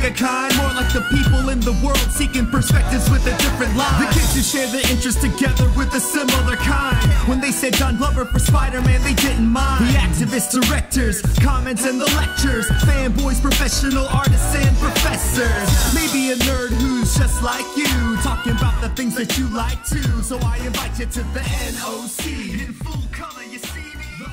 a kind, more like the people in the world seeking perspectives with a different line. The kids who share their interests together with a similar kind. When they said Don Glover for Spider-Man, they didn't mind. The activists, directors, comments and the lectures, fanboys, professional artists and professors. Maybe a nerd who's just like you, talking about the things that you like too. So I invite you to the NOC in full color. You see me?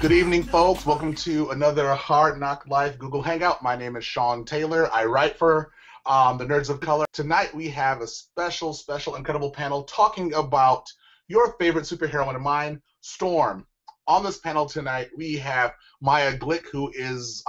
Good evening, folks. Welcome to another Hard N.O.C. Live Google Hangout. My name is Shawn Taylor. I write for the Nerds of Color. Tonight we have a special, incredible panel talking about your favorite superhero of mine, Storm. On this panel tonight, we have Maya Glick, who is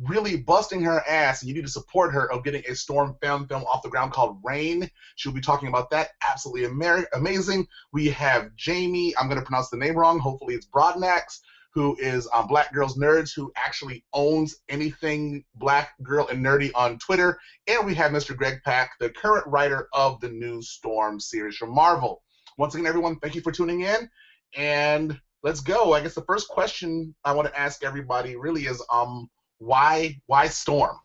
really busting her ass, and you need to support her, of getting a Storm film off the ground called Rain. She'll be talking about that. Absolutely amazing. We have Jamie, I'm going to pronounce the name wrong, hopefully it's Broadnax, who is Black Girls Nerds, who actually owns anything Black Girl and Nerdy on Twitter. And we have Mr. Greg Pak, the current writer of the new Storm series from Marvel. Once again, everyone, thank you for tuning in, and let's go. I guess the first question I want to ask everybody really is, why Storm?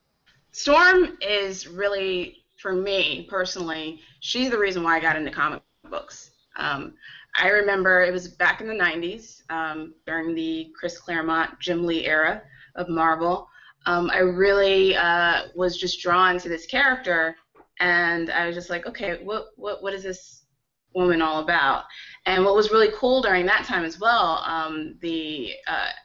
Storm is really, for me personally, she's the reason why I got into comic books. I remember it was back in the 90s, during the Chris Claremont, Jim Lee era of Marvel. I really was just drawn to this character, and I was just like, okay, what is this woman all about? And what was really cool during that time as well, the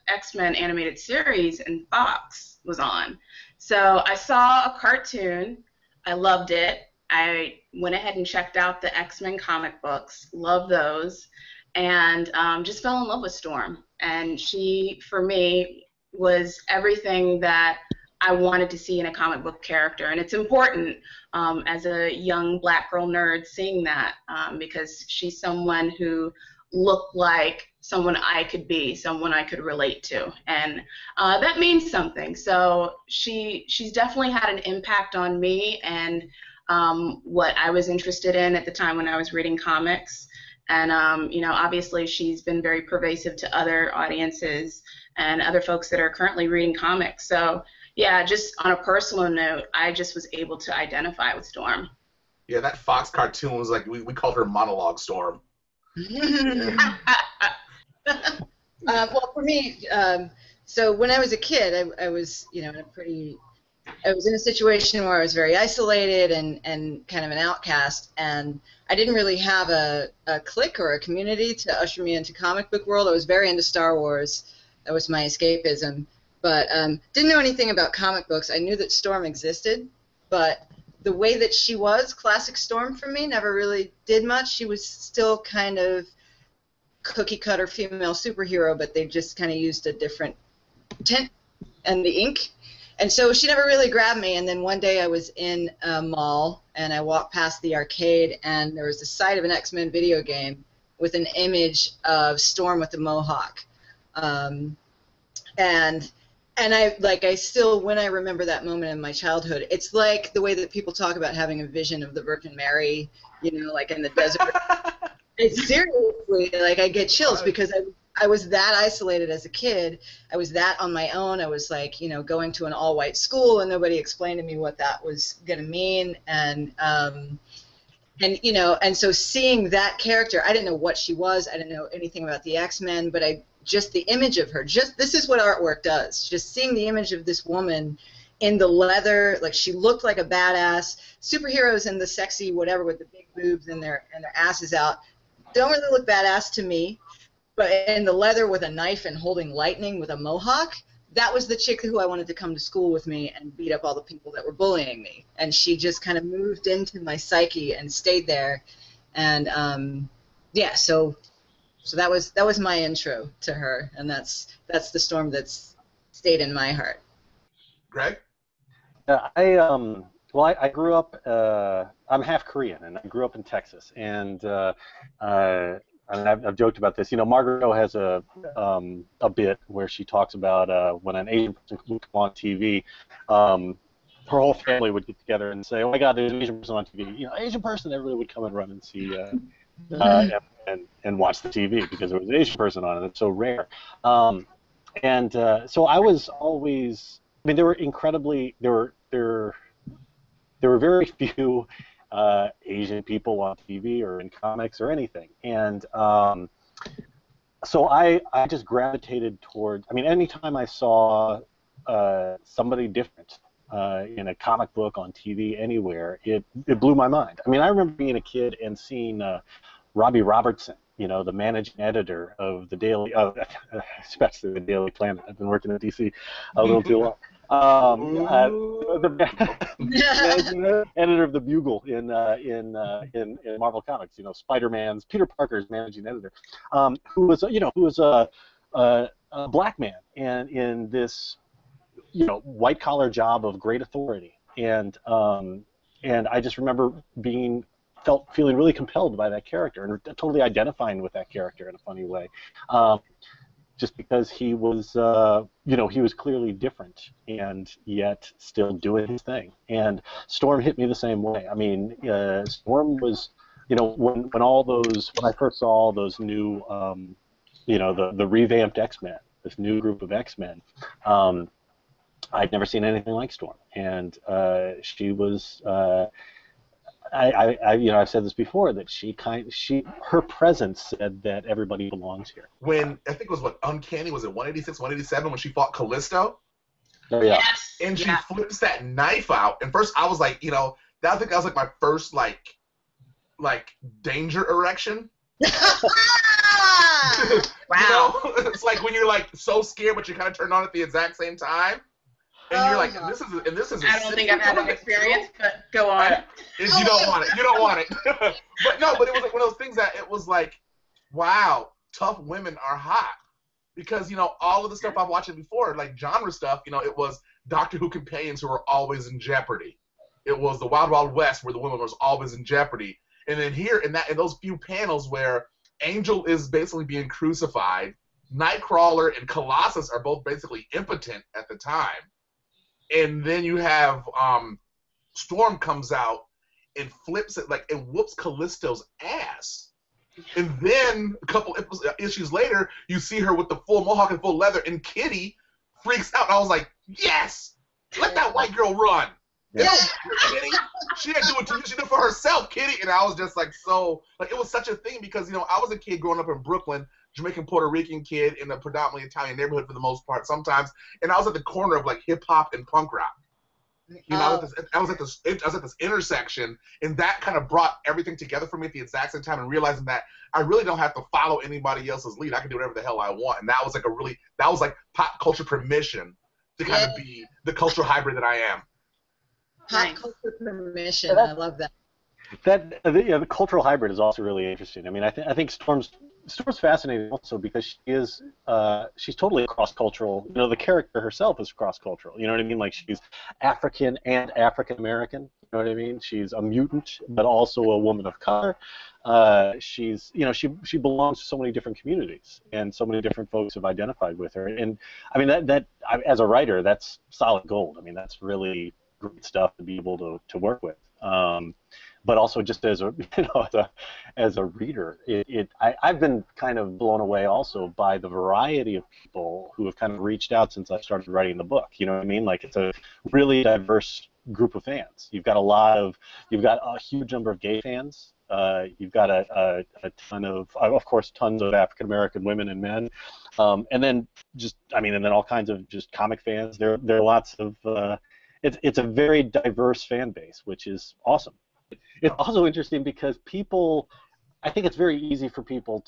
X-Men animated series in Fox was on. So I saw a cartoon, I loved it. I went ahead and checked out the X-Men comic books, loved those, and just fell in love with Storm. And she, for me, was everything that I wanted to see in a comic book character. And it's important as a young Black girl nerd seeing that, because she's someone who looked like someone I could be, someone I could relate to, and that means something. So she's definitely had an impact on me and what I was interested in at the time when I was reading comics. And you know, obviously she's been very pervasive to other audiences and other folks that are currently reading comics. So yeah, just on a personal note, I just was able to identify with Storm. Yeah, that Fox cartoon was like, we called her Monologue Storm. Well, for me, so when I was a kid, I was, you know, I was in a situation where I was very isolated and kind of an outcast, and I didn't really have a clique or a community to usher me into comic book world. I was very into Star Wars. That was my escapism. But didn't know anything about comic books. I knew that Storm existed, but the way that she was, classic Storm for me, never really did much. She was still kind of cookie-cutter female superhero, but they just kind of used a different tint and the ink. And so she never really grabbed me. And then one day I was in a mall, and I walked past the arcade, and there was the side of an X-Men video game with an image of Storm with a mohawk. And I still, when I remember that moment in my childhood, it's like the way that people talk about having a vision of the Virgin Mary, you know, like in the desert. It's seriously, like, I get chills because I was that isolated as a kid. I was that on my own. I was like, you know, going to an all-white school, and nobody explained to me what that was going to mean. And you know, and so seeing that character, I didn't know what she was. I didn't know anything about the X-Men, but just the image of her, this is what artwork does. Just seeing the image of this woman in the leather, like she looked like a badass. Superheroes in the sexy whatever with the big boobs and their asses out don't really look badass to me. But in the leather with a knife and holding lightning with a mohawk, that was the chick who I wanted to come to school with me and beat up all the people that were bullying me. And she just kind of moved into my psyche and stayed there. And yeah, so that was my intro to her, and that's the Storm that's stayed in my heart. Greg? I grew up. I'm half Korean, and I grew up in Texas, and I've joked about this. You know, Margaret has a bit where she talks about when an Asian person would come on TV, her whole family would get together and say, "Oh my God, there's an Asian person on TV." You know, Asian person, everybody would come and run and see. And watch the TV because there was an Asian person on it. It's so rare. So I was always. I mean, they were incredibly. They were there were very few Asian people on TV or in comics or anything, and so I just gravitated toward. I mean, anytime I saw somebody different in a comic book, on TV, anywhere, it blew my mind. I mean, I remember being a kid and seeing Robbie Robertson, you know, the managing editor of the Daily, especially the Daily Planet. I've been working at DC a little too long. The editor of the Bugle in Marvel Comics, you know, Spider-Man's Peter Parker's managing editor, who was a black man and in this, you know, white collar job of great authority, and I just remember feeling really compelled by that character and totally identifying with that character in a funny way. Just because he was, he was clearly different and yet still doing his thing. And Storm hit me the same way. I mean, Storm was, you know, when I first saw all those new, the revamped X-Men, this new group of X-Men, I'd never seen anything like Storm, and she was. I've said this before, that her presence said that everybody belongs here. When I think it was Uncanny, was it 186, 187 when she fought Callisto? Oh yeah. Yes. And she flips that knife out. And first I was like, you know, I think that was like my first like danger erection. Wow. You know? It's like when you're like so scared but you kind of turn on at the exact same time. And you're like, this is. I don't think I've had that experience, but go on. You don't want it. You don't want it. But it was like one of those things that it was like, wow, tough women are hot. Because, you know, all of the stuff I've watched before, like genre stuff, you know, it was Doctor Who companions who were always in jeopardy. It was the Wild Wild West where the woman was always in jeopardy. And then here, in those few panels where Angel is basically being crucified, Nightcrawler and Colossus are both basically impotent at the time. And then you have Storm comes out and flips it, and whoops Callisto's ass. And then a couple issues later, you see her with the full mohawk and full leather, and Kitty freaks out. And I was like, yes! Let that white girl run! Yeah. Kitty, she didn't do it to you, she did it for herself, Kitty! And I was just like, it was such a thing because, you know, I was a kid growing up in Brooklyn, Jamaican Puerto Rican kid in a predominantly Italian neighborhood for the most part sometimes, and I was at the corner of like hip hop and punk rock. You know, I was at this intersection, and that kind of brought everything together for me at the exact same time, and realizing that I really don't have to follow anybody else's lead. I can do whatever the hell I want, and that was like pop culture permission to kind of be the cultural hybrid that I am. Pop culture permission, I love that. The cultural hybrid is also really interesting. I mean, I think Storm's fascinating also because she's totally cross-cultural. You know, the character herself is cross-cultural. You know what I mean? Like, she's African and African-American. You know what I mean? She's a mutant, but also a woman of color. She belongs to so many different communities, and so many different folks have identified with her. And I mean, that as a writer, that's solid gold. I mean, that's really great stuff to be able to work with. But also just as a reader, I've been kind of blown away also by the variety of people who have kind of reached out since I started writing the book. You know what I mean? Like, it's a really diverse group of fans. You've got a huge number of gay fans. You've got a ton of course, tons of African American women and men, and then all kinds of just comic fans. There are lots of. It's a very diverse fan base, which is awesome. It's also interesting because I think it's very easy for people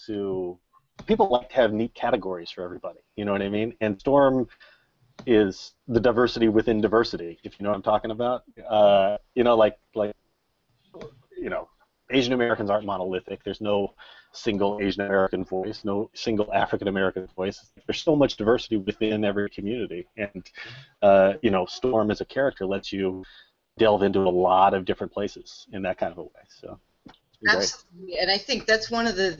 like to have neat categories for everybody. You know what I mean? And Storm is the diversity within diversity, if you know what I'm talking about. Asian Americans aren't monolithic. There's no single Asian American voice, no single African American voice. There's so much diversity within every community, and Storm as a character lets you delve into a lot of different places in that kind of a way. So absolutely, and I think that's one of the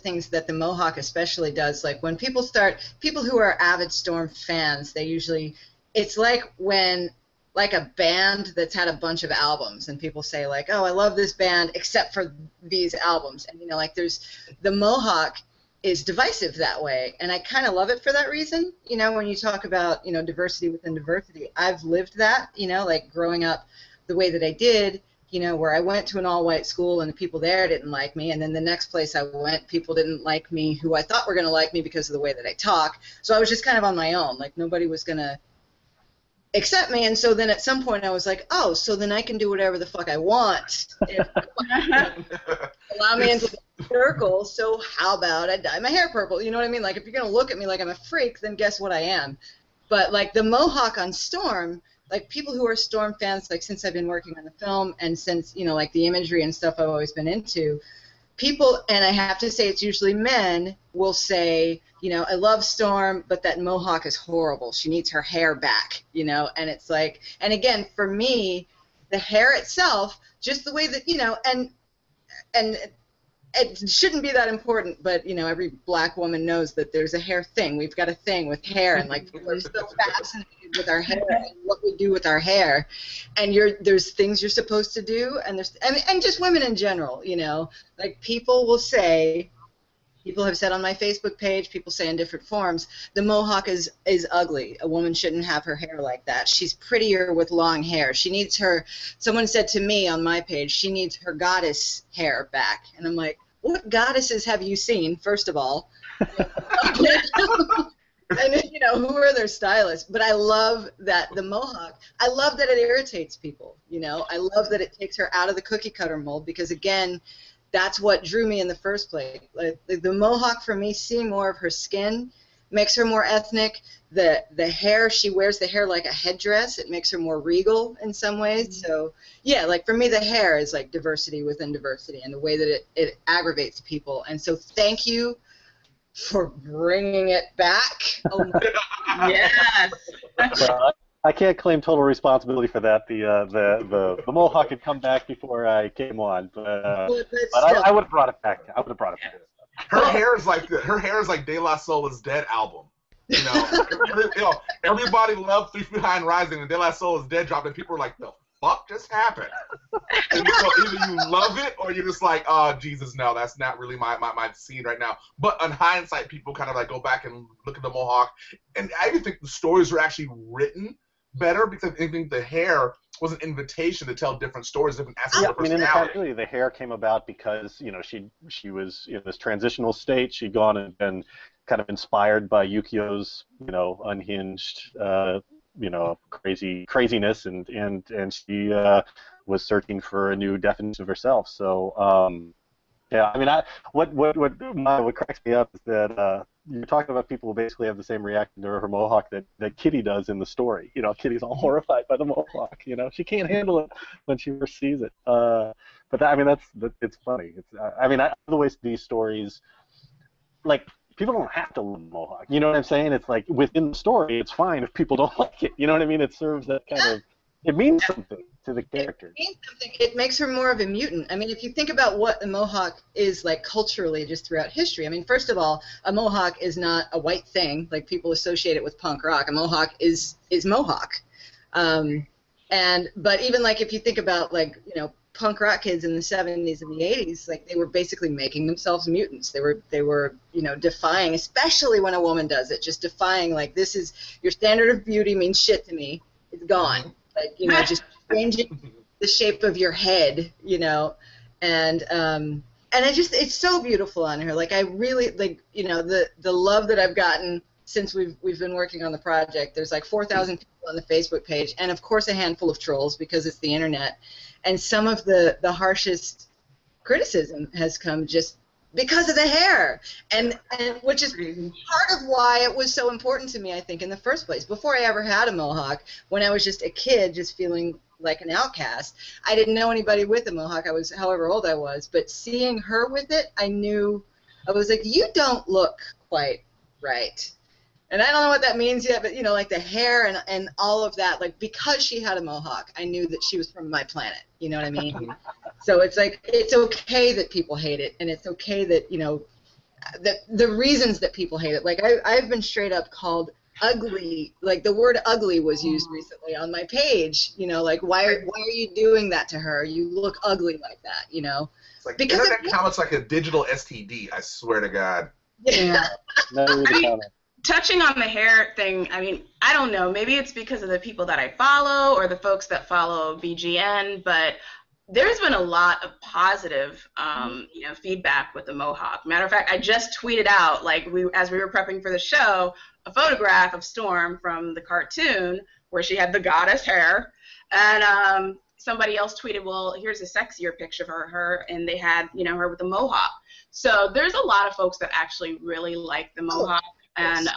things that the Mohawk especially does. Like, when people who are avid Storm fans, it's like when a band that's had a bunch of albums, and people say like, oh, I love this band except for these albums, and the Mohawk is divisive that way, and I kind of love it for that reason. When you talk about diversity within diversity, I've lived that. Like growing up the way that I did, you know, where I went to an all-white school and the people there didn't like me, and then the next place I went, people didn't like me who I thought were going to like me because of the way that I talk. So I was just kind of on my own. Like, nobody was going to accept me, and so then at some point I was like, oh, so then I can do whatever the fuck I want. Allow me into the circle, so how about I dye my hair purple? You know what I mean? Like, if you're going to look at me like I'm a freak, then guess what I am. But, like, the mohawk on Storm, like, people who are Storm fans, like, since I've been working on the film and since, you know, like, the imagery and stuff I've always been into, people, and I have to say it's usually men, will say, you know, I love Storm, but that mohawk is horrible. She needs her hair back, you know, and it's like, and again, for me, the hair itself, just the way that, you know, and it shouldn't be that important, but, you know, every black woman knows that there's a hair thing. We've got a thing with hair, and, like, people are so fascinated with our hair and what we do with our hair. And there's things you're supposed to do, and and just women in general, you know. Like, people will say, people have said on my Facebook page, people say in different forms, the mohawk is ugly. A woman shouldn't have her hair like that. She's prettier with long hair. She needs her, someone said to me on my page, she needs her goddess hair back. And I'm like, what goddesses have you seen, first of all? And, you know, who are their stylists? But I love that the mohawk, I love that it irritates people, you know. I love that it takes her out of the cookie cutter mold because, again, that's what drew me in the first place. Like, the mohawk, for me, seeing more of her skin makes her more ethnic. The hair, she wears the hair like a headdress. It makes her more regal in some ways. So, yeah, like, for me, the hair is like diversity within diversity and the way that it aggravates people. And so thank you for bringing it back. Oh, my Yes. Well, I can't claim total responsibility for that. The mohawk had come back before I came on, but I would have brought it back. I would have brought it back. Her hair is like De La Soul's Dead album. You know, everybody loved 3 Feet Behind Rising, and De La Soul's Dead dropped, and people were like, the fuck just happened? And so either you love it or you're just like, oh, Jesus, no, that's not really my scene right now. But in hindsight, people kind of like go back and look at the mohawk, and I even think the stories were actually written better because I think the hair was an invitation to tell different stories, different aspects of her personality. In the continuity, the hair came about because, you know, she was in this transitional state. She'd gone and been kind of inspired by Yukio's, you know, unhinged, you know, craziness, and she was searching for a new definition of herself. So, yeah, I mean, what cracks me up is that you're talking about people who basically have the same reaction to her mohawk that Kitty does in the story. You know, Kitty's all horrified by the mohawk. You know, she can't handle it when she first sees it. But I mean, it's funny. I mean, otherwise these stories, like, people don't have to love mohawk. You know what I'm saying? It's like within the story, it's fine if people don't like it. You know what I mean? It serves that kind of. It means something to the character. It means something. It makes her more of a mutant. I mean, if you think about what the mohawk is like culturally just throughout history, I mean, first of all, a mohawk is not a white thing like people associate it with punk rock. A mohawk is mohawk. But even like if you think about, like, you know, punk rock kids in the 70s and the 80s, like, they were basically making themselves mutants. They were, you know, defying, especially when a woman does it, just defying, like, this is your standard of beauty means shit to me. It's gone. Like, you know, just changing the shape of your head, you know, and it's so beautiful on her. Like, I really, like, you know, the love that I've gotten since we've been working on the project. There's like 4,000 people on the Facebook page, and of course a handful of trolls because it's the internet. And some of the harshest criticism has come just because of the hair, and which is part of why it was so important to me, I think, in the first place. Before I ever had a mohawk, when I was just a kid, just feeling like an outcast, I didn't know anybody with a mohawk. I was however old I was, but seeing her with it, I knew, I was like, you don't look quite right. And I don't know what that means yet, but, you know, like the hair and all of that, like, because she had a mohawk, I knew that she was from my planet. You know what I mean? So it's like, it's okay that people hate it, and it's okay that, you know, that the reasons that people hate it. Like, I've been straight up called ugly. Like, the word ugly was used recently on my page. You know, like, why are you doing that to her? You look ugly like that, you know? It's like, because internet comments like a digital STD, I swear to God. Yeah. Never read the comment. touching on the hair thing, I mean, I don't know. Maybe it's because of the people that I follow or the folks that follow BGN, but there's been a lot of positive, feedback with the mohawk. Matter of fact, I just tweeted out, as we were prepping for the show, a photograph of Storm from the cartoon where she had the goddess hair, and somebody else tweeted, well, here's a sexier picture of her, and they had, her with the mohawk. So there's a lot of folks that actually really like the mohawk, and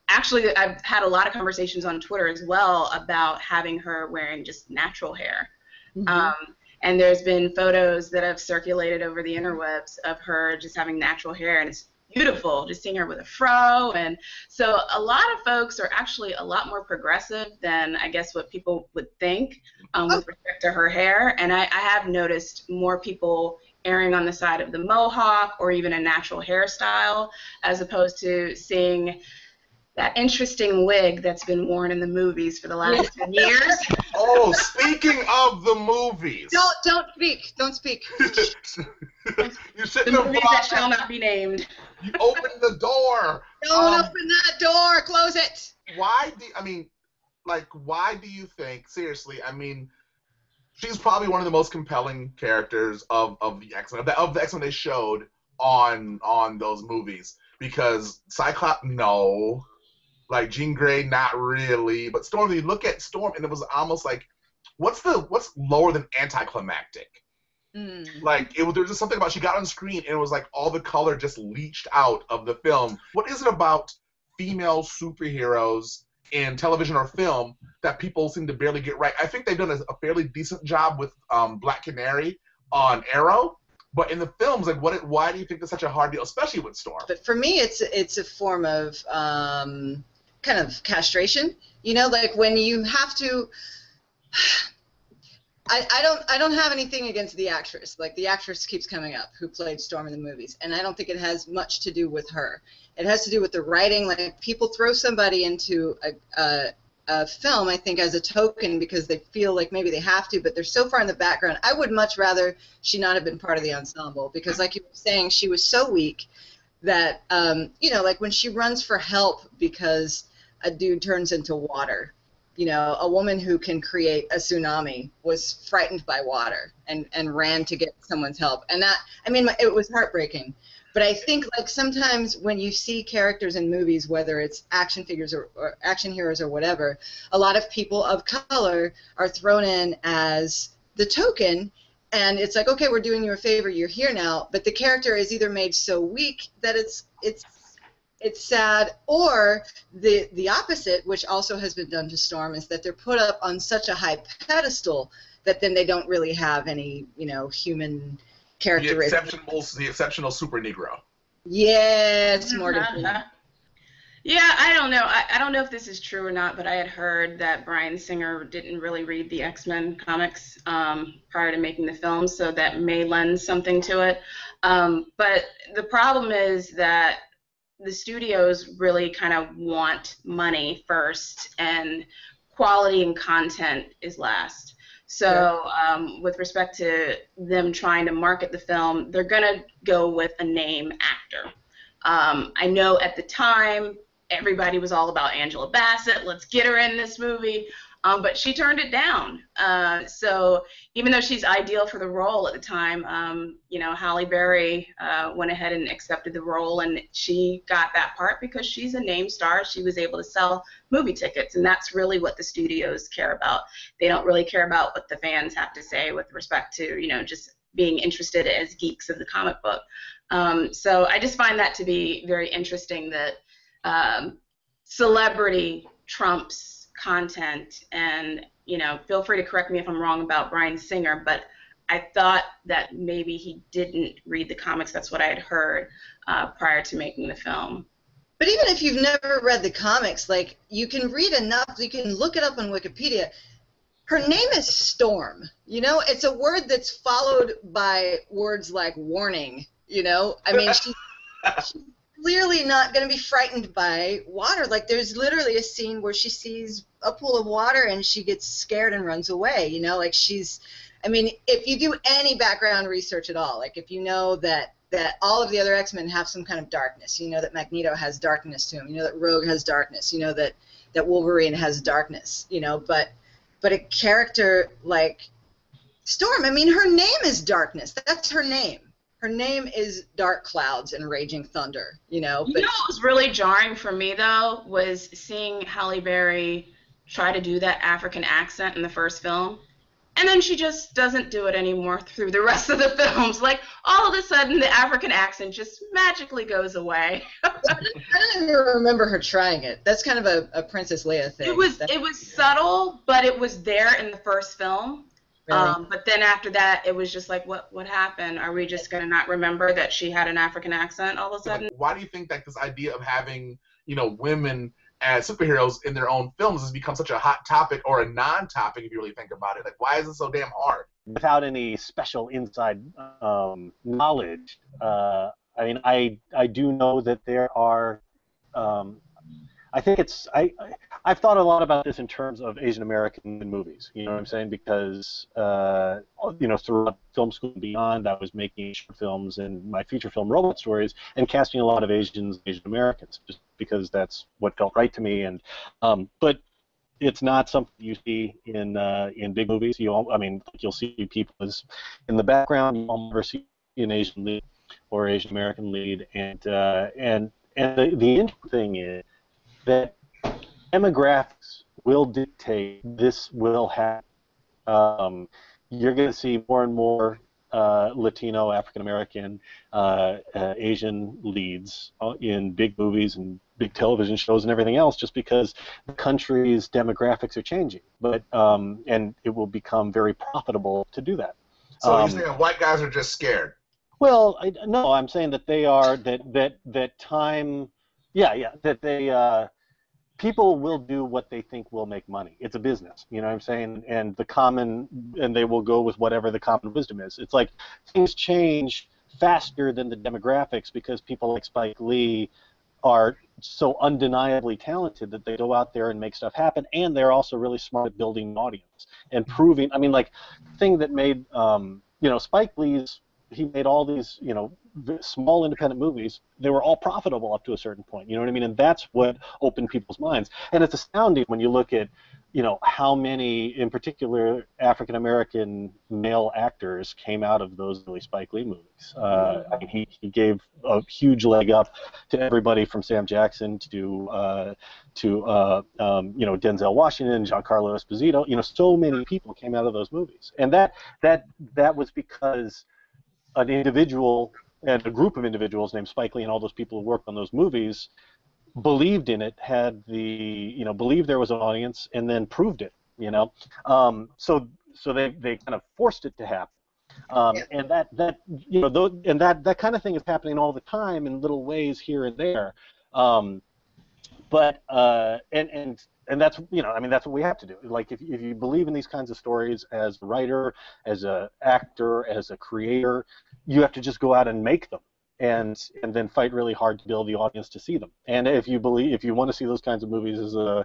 actually I've had a lot of conversations on Twitter as well about having her wearing just natural hair. Mm-hmm. And there's been photos that have circulated over the interwebs of her just having natural hair, and it's beautiful just seeing her with a fro. And so a lot of folks are actually a lot more progressive than I guess what people would think with respect to her hair. And I have noticed more people erring on the side of the mohawk or even a natural hairstyle, as opposed to seeing that interesting wig that's been worn in the movies for the last 10 years. Oh, speaking of the movies. Don't speak. You shouldn't the have movies that shall not be named. You opened the door. Don't open that door. Close it. Why do you think, seriously, she's probably one of the most compelling characters of the X-Men, of the X-Men they showed on those movies. Because Cyclops, no. Like Jean Grey, not really. But Storm, you look at Storm, and it was almost like, what's lower than anticlimactic? Like there's just something about she got on screen, and it was like all the color just leached out of the film. What is it about female superheroes in television or film that people seem to barely get right? I think they've done a fairly decent job with Black Canary on Arrow. But in the films, like, why do you think it's such a hard deal, especially with Storm? But for me, it's a form of kind of castration. Like when you have to. I don't have anything against the actress. Like the actress keeps coming up who played Storm in the movies, and I don't think it has much to do with her. It has to do with the writing. Like people throw somebody into a film, I think, as a token because they feel like maybe they have to, but they're so far in the background. I would much rather she not have been part of the ensemble because, like you were saying, she was so weak that, like when she runs for help because a dude turns into water, a woman who can create a tsunami was frightened by water and ran to get someone's help. And that, it was heartbreaking. But I think, like, sometimes when you see characters in movies, whether it's action figures or action heroes or whatever, a lot of people of color are thrown in as the token, and it's like, okay, we're doing you a favor, you're here now, but the character is either made so weak that it's sad, or the opposite, which also has been done to Storm, is that they're put up on such a high pedestal that then they don't really have any, human characteristics. The exceptional super Negro. Yeah, it's more different. Yeah, I don't know. I don't know if this is true or not, but I had heard that Bryan Singer didn't really read the X-Men comics prior to making the film, so that may lend something to it. But the problem is that the studios really kind of want money first, and quality and content is last. So with respect to them trying to market the film, they're going to go with a name actor. I know at the time everybody was all about Angela Bassett. Let's get her in this movie. But she turned it down. So even though she's ideal for the role at the time, Halle Berry went ahead and accepted the role, and she got that part because she's a name star. She was able to sell movie tickets, and that's really what the studios care about. They don't really care about what the fans have to say with respect to, just being interested as geeks of the comic book. So I just find that to be very interesting that celebrity trumps content, and feel free to correct me if I'm wrong about Bryan Singer, but I thought that maybe he didn't read the comics. That's what I had heard prior to making the film. But even if you've never read the comics, like, you can read enough, you can look it up on Wikipedia. Her name is Storm. It's a word that's followed by words like warning. She's clearly not going to be frightened by water. Like, there's literally a scene where she sees a pool of water and she gets scared and runs away. Like, if you do any background research at all, like if you know that that all of the other X-Men have some kind of darkness. You know that Magneto has darkness to him. You know that Rogue has darkness. You know that Wolverine has darkness. You know, but a character like Storm, I mean, her name is Darkness. That's her name. Her name is Dark Clouds and Raging Thunder, you know. But, what was really jarring for me, though, was seeing Halle Berry try to do that African accent in the first film, and then she just doesn't do it anymore through the rest of the films. Like, all of a sudden, the African accent just magically goes away. I don't even remember her trying it. That's kind of a Princess Leia thing. It was subtle, but it was there in the first film. Really? But then after that, it was just like, what happened? Are we just going to not remember that she had an African accent all of a sudden? Why do you think that this idea of having, you know, women as superheroes in their own films has become such a hot topic, or a non-topic if you really think about it? Like, why is it so damn hard? Without any special inside knowledge, I mean, I do know that there are. I think it's I've thought a lot about this in terms of Asian American movies. You know what I'm saying? Because you know, throughout film school and beyond, I was making short films and my feature film Robot Stories and casting a lot of Asian Americans, just because that's what felt right to me. And but it's not something you see in big movies. I mean, you'll see people as in the background. You'll never see an Asian lead or Asian American lead. And the interesting thing is that demographics will dictate this will happen. You're going to see more and more Latino, African American, Asian leads in big movies and big television shows and everything else, just because the country's demographics are changing. But and it will become very profitable to do that. So you're saying white guys are just scared? Well, no, I'm saying that they are that time. Yeah, that they people will do what they think will make money. It's a business, you know what I'm saying? And they will go with whatever the common wisdom is. It's like things change faster than the demographics because people like Spike Lee are so undeniably talented that they go out there and make stuff happen, and they're also really smart at building an audience and proving. I mean, like, the thing that made you know, Spike Lee's. He made all these, you know, small independent movies. They were all profitable up to a certain point. You know what I mean? And that's what opened people's minds. And it's astounding when you look at, you know, how many, in particular, African American male actors came out of those early Spike Lee movies. I mean, he gave a huge leg up to everybody from Sam Jackson to you know, Denzel Washington, Giancarlo Esposito. You know, so many people came out of those movies, and that was because an individual and a group of individuals named Spike Lee and all those people who worked on those movies believed in it, had the, you know, believed there was an audience, and then proved it, you know. So they kind of forced it to happen. And that you know, that kind of thing is happening all the time in little ways here and there. But and that's, you know, I mean, that's what we have to do. Like, if you believe in these kinds of stories as a writer, as an actor, as a creator, you have to just go out and make them, and then fight really hard to build the audience to see them. And if you want to see those kinds of movies as a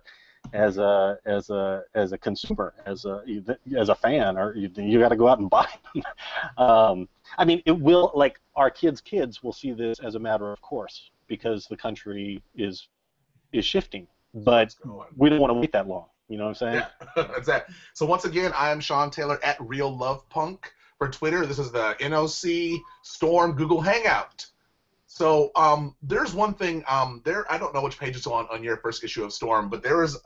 consumer, as a fan, or you got to go out and buy them. I mean, it will, like, our kids will see this as a matter of course, because the country is shifting. But we don't want to wait that long. You know what I'm saying? Yeah, that's that. So once again, I am Shawn Taylor at Real Love Punk for Twitter. This is the NOC Storm Google Hangout. So there's one thing there. I don't know which page it's on your first issue of Storm, but there is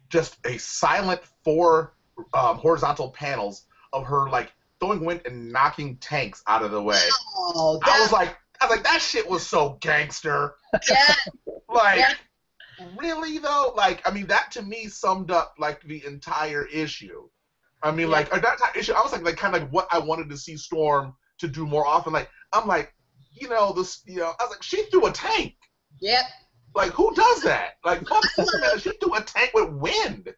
just a silent 4 horizontal panels of her, like, throwing wind and knocking tanks out of the way. Oh, I was like, that shit was so gangster. Yeah. Like. Yeah. Really though, like, I mean, that to me summed up, like, the entire issue. I mean, like, that entire issue, I was like kind of like what I wanted to see Storm to do more often. Like, I'm like, you know, I was like, she threw a tank. Yep. Like, who does that? Like, fuck Superman, she threw a tank with wind.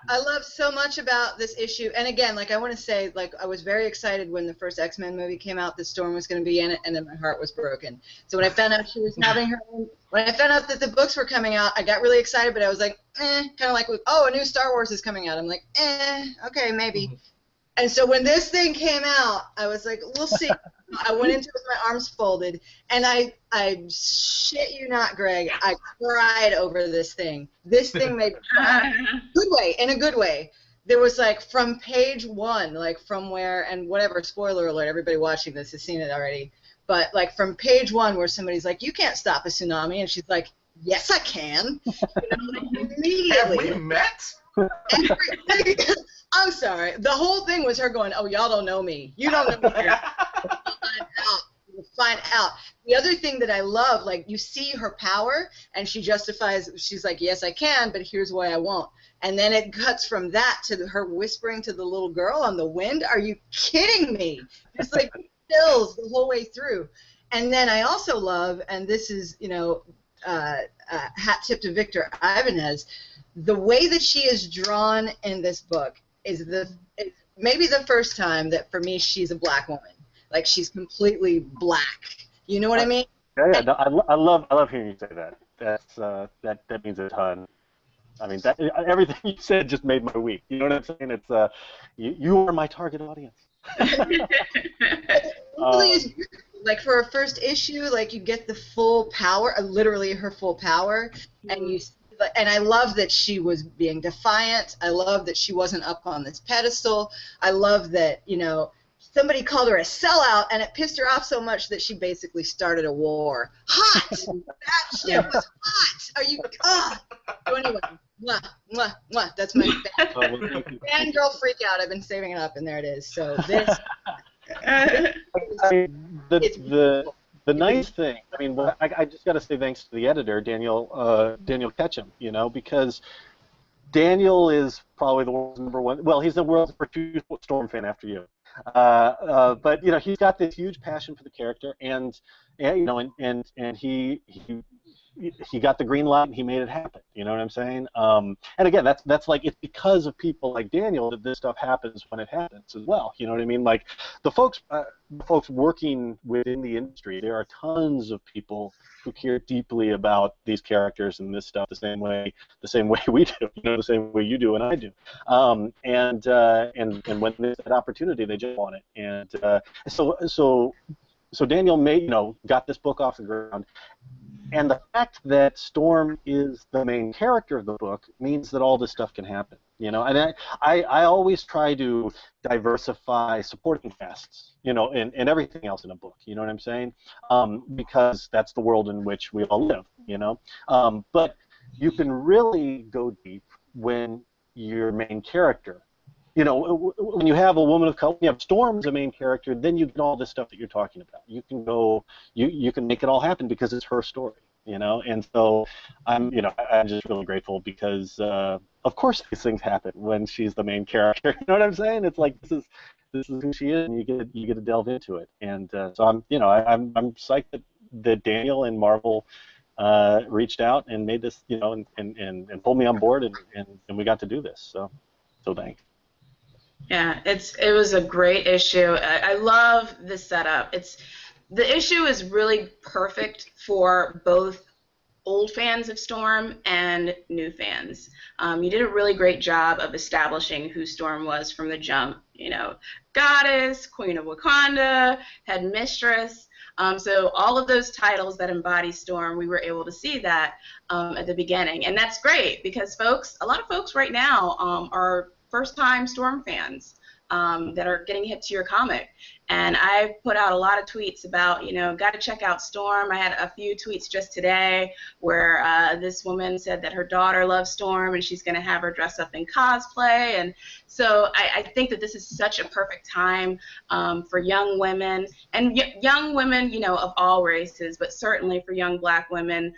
I love so much about this issue, and again, like, I want to say, like, I was very excited when the first X-Men movie came out that Storm was going to be in it, and then my heart was broken. So when I found out she was having her own, when I found out that the books were coming out, I got really excited, but I was like, kind of like, oh, a new Star Wars is coming out. I'm like, okay, maybe. And so when this thing came out, I was like, we'll see. I went into it with my arms folded, and I shit you not, Greg, I cried over this thing. This thing made me cry. Good way, in a good way. There was like from page 1, like from where, and whatever, spoiler alert, everybody watching this has seen it already, but like from page 1 where somebody's like, you can't stop a tsunami, and she's like, yes, I can. You know, like, immediately. Have we met? I'm sorry. The whole thing was her going, oh, y'all don't know me. You don't know me. Find out. The other thing that I love, like, you see her power, and she justifies, she's like, yes, I can, but here's why I won't. And then it cuts from that to her whispering to the little girl on the wind. Are you kidding me? Just like chills the whole way through. And then I also love, and this is, you know, hat tip to Victor Ibanez, the way that she is drawn in this book is maybe the first time that for me she's a black woman. Like she's completely black. You know what I mean? Yeah. No, I love hearing you say that. That means a ton. I mean, everything you said just made my week. You know what I'm saying? It's you are my target audience. It really is. Like for a first issue, like you get the full power, literally her full power, and you. And I love that she was being defiant. I love that she wasn't up on this pedestal. I love that, you know, somebody called her a sellout, and it pissed her off so much that she basically started a war. Hot! That shit was hot! Are you... So anyway, mwah, mwah, mwah. That's my fangirl freak out. I've been saving it up, and there it is. So this... The nice thing, I mean, I just got to say thanks to the editor, Daniel Ketchum, you know, because Daniel is probably the world's #1. Well, he's the world's #2 Storm fan after you. But you know, he's got this huge passion for the character, and you know, and he got the green light and he made it happen. You know what I'm saying? And again, that's like it's because of people like Daniel that this stuff happens when it happens as well. You know what I mean? Like the folks working within the industry, there are tons of people who care deeply about these characters and this stuff the same way we do. You know, the same way you do and I do. And when there's that opportunity, they jump on it. And so Daniel got this book off the ground. And the fact that Storm is the main character of the book means that all this stuff can happen, you know. And I always try to diversify supporting casts, you know, and everything else in a book. You know what I'm saying? Because that's the world in which we all live, you know. But you can really go deep when your main character. You know, when you have a woman of color, you have Storm as a main character, then you get all this stuff that you're talking about. You can go, you can make it all happen because it's her story, you know. And so I'm just really grateful because, of course, these things happen when she's the main character. You know what I'm saying? It's like this is who she is, and you get to delve into it. And so I'm psyched that Daniel and Marvel reached out and made this, you know, and pulled me on board, and we got to do this. So thanks. Yeah, it was a great issue. I love the setup. The issue is really perfect for both old fans of Storm and new fans. You did a really great job of establishing who Storm was from the jump. You know, goddess, queen of Wakanda, head mistress. So all of those titles that embody Storm, we were able to see that at the beginning, and that's great because a lot of folks right now are first-time Storm fans that are getting hip to your comic. And I put out a lot of tweets about, you know, got to check out Storm. I had a few tweets just today where this woman said that her daughter loves Storm and she's going to have her dress up in cosplay. And so I think that this is such a perfect time for young women, and young women, you know, of all races, but certainly for young black women